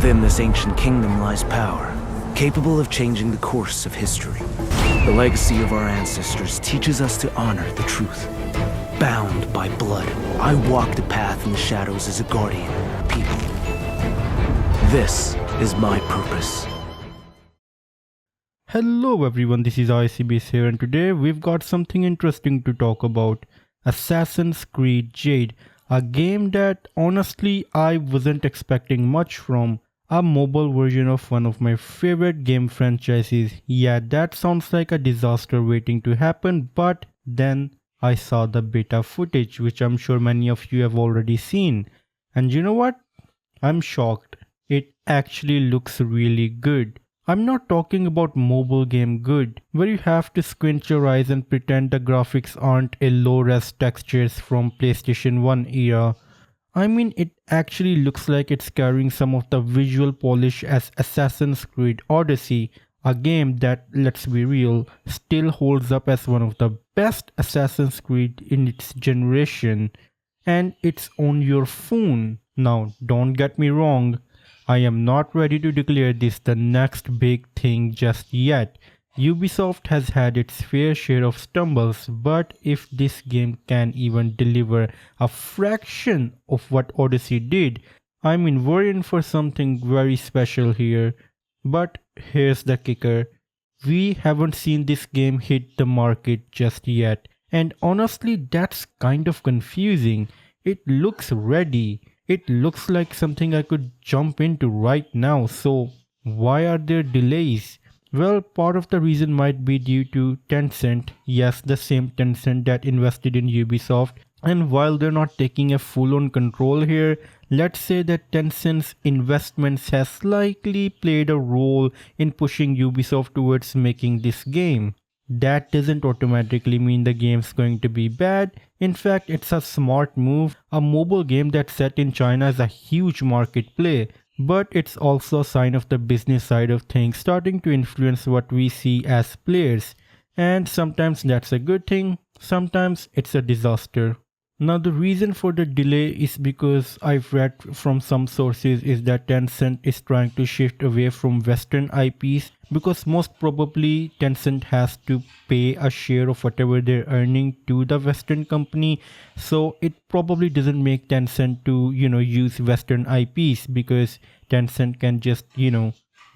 Within this ancient kingdom lies power, capable of changing the course of history. The legacy of our ancestors teaches us to honor the truth. Bound by blood, I walk the path in the shadows as a guardian of people. This is my purpose. Hello everyone, this is ICBS here, and today we've got something interesting to talk about. Assassin's Creed Jade, a game that honestly I wasn't expecting much from. A mobile version of one of my favorite game franchises. Yeah, that sounds like a disaster waiting to happen, but then I saw the beta footage, which I'm sure many of you have already seen. And you know what? I'm shocked. It actually looks really good. I'm not talking about mobile game good, where you have to squint your eyes and pretend the graphics aren't a low-res textures from PlayStation 1 era. I mean, it actually looks like it's carrying some of the visual polish as Assassin's Creed Odyssey, a game that, let's be real, still holds up as one of the best Assassin's Creed in its generation. And it's on your phone. Now, don't get me wrong, I am not ready to declare this the next big thing just yet. Ubisoft has had its fair share of stumbles, but if this game can even deliver a fraction of what Odyssey did, I mean, we're in for something very special here. But here's the kicker. We haven't seen this game hit the market just yet, and honestly that's kind of confusing. It looks ready. It looks like something I could jump into right now, so why are there delays? Well, part of the reason might be due to Tencent, yes, the same Tencent that invested in Ubisoft. And while they're not taking a full-on control here, let's say that Tencent's investments has slightly played a role in pushing Ubisoft towards making this game. That doesn't automatically mean the game's going to be bad. In fact, it's a smart move. A mobile game that's set in China is a huge market play. But it's also a sign of the business side of things starting to influence what we see as players. And sometimes that's a good thing, sometimes it's a disaster. Now the reason for the delay is because I've read from some sources is that Tencent is trying to shift away from Western IPs because most probably Tencent has to pay a share of whatever they're earning to the Western company. So it probably doesn't make Tencent to, use Western IPs because Tencent can just,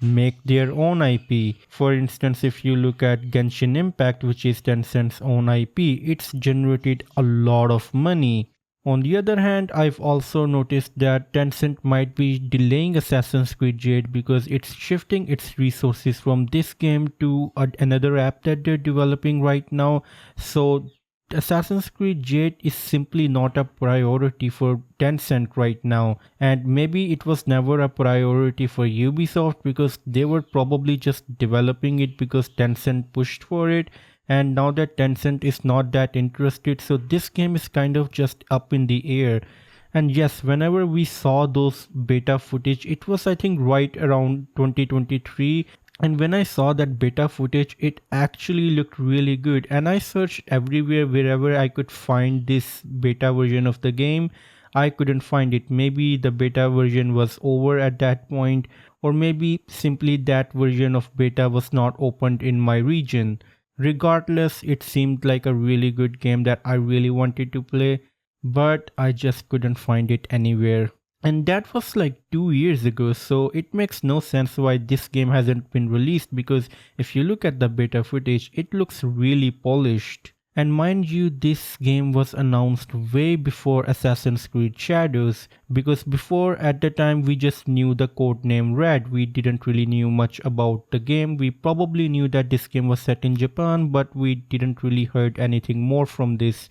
make their own IP. For instance, if you look at Genshin Impact, which is Tencent's own IP, it's generated a lot of money. On the other hand, I've also noticed that Tencent might be delaying Assassin's Creed Jade because it's shifting its resources from this game to another app that they're developing right now. So Assassin's Creed Jade is simply not a priority for Tencent right now, and maybe it was never a priority for Ubisoft because they were probably just developing it because Tencent pushed for it, and now that Tencent is not that interested, so this game is kind of just up in the air. And yes, whenever we saw those beta footage, it was I think right around 2023. And when I saw that beta footage, it actually looked really good. And I searched everywhere, wherever I could find this beta version of the game. I couldn't find it. Maybe the beta version was over at that point, or maybe simply that version of beta was not opened in my region. Regardless, it seemed like a really good game that I really wanted to play, but I just couldn't find it anywhere. And that was like 2 years ago, so it makes no sense why this game hasn't been released because if you look at the beta footage, it looks really polished. And mind you, this game was announced way before Assassin's Creed Shadows, because before at the time we just knew the codename Red. We didn't really knew much about the game. We probably knew that this game was set in Japan, but we didn't really heard anything more from this.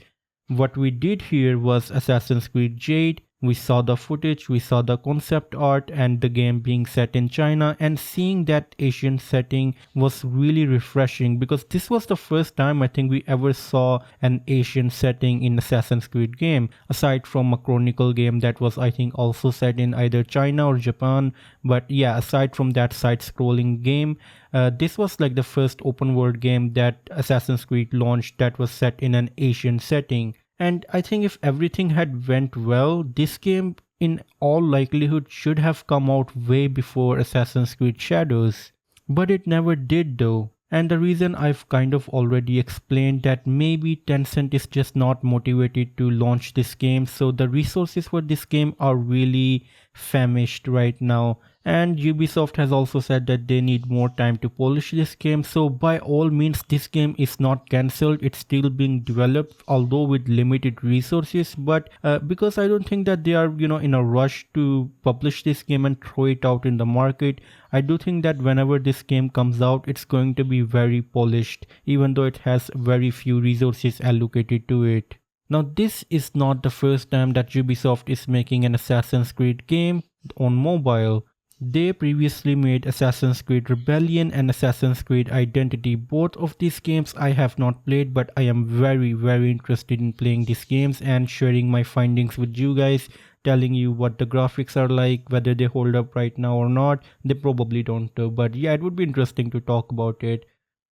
What we did here was Assassin's Creed Jade. We saw the footage, we saw the concept art and the game being set in China, and seeing that Asian setting was really refreshing because this was the first time I think we ever saw an Asian setting in Assassin's Creed game, aside from a Chronicle game that was I think also set in either China or Japan. But yeah, aside from that side-scrolling game, this was like the first open world game that Assassin's Creed launched that was set in an Asian setting. And I think if everything had went well, this game in all likelihood should have come out way before Assassin's Creed Shadows. But it never did though. And the reason I've kind of already explained, that maybe Tencent is just not motivated to launch this game, so the resources for this game are really famished right now. And Ubisoft has also said that they need more time to polish this game, so by all means this game is not cancelled, it's still being developed, although with limited resources. But because I don't think that they are in a rush to publish this game and throw it out in the market, I do think that whenever this game comes out, it's going to be very polished, even though it has very few resources allocated to it. Now this is not the first time that Ubisoft is making an Assassin's Creed game on mobile. They previously made Assassin's Creed Rebellion and Assassin's Creed Identity. Both of these games I have not played, but I am very interested in playing these games and sharing my findings with you guys, telling you what the graphics are like, whether they hold up right now or not. They probably don't, but yeah, it would be interesting to talk about it.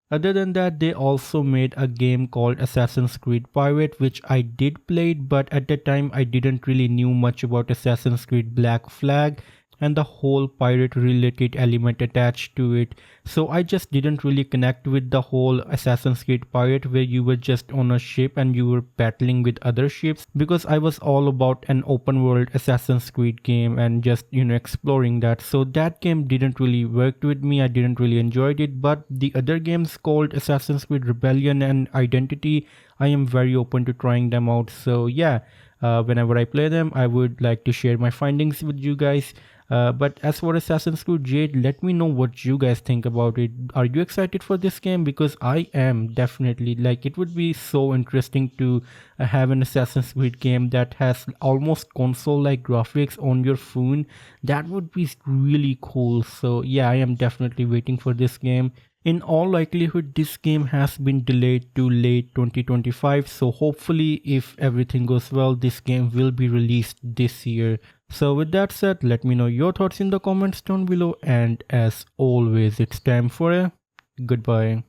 Other than that, they also made a game called Assassin's Creed Pirate, which I did play, but at the time I didn't really knew much about Assassin's Creed Black Flag and the whole pirate related element attached to it. So I just didn't really connect with the whole Assassin's Creed Pirate where you were just on a ship and you were battling with other ships, because I was all about an open world Assassin's Creed game and just exploring that. So that game didn't really work with me, I didn't really enjoy it. But the other games called Assassin's Creed Rebellion and Identity, I am very open to trying them out. So yeah, whenever I play them I would like to share my findings with you guys. But as for Assassin's Creed Jade, let me know what you guys think about it. Are you excited for this game? Because I am definitely. Like, it would be so interesting to have an Assassin's Creed game that has almost console-like graphics on your phone. That would be really cool. So yeah, I am definitely waiting for this game. In all likelihood, this game has been delayed to late 2025, so hopefully if everything goes well, this game will be released this year. So with that said, let me know your thoughts in the comments down below, and as always, it's time for a goodbye.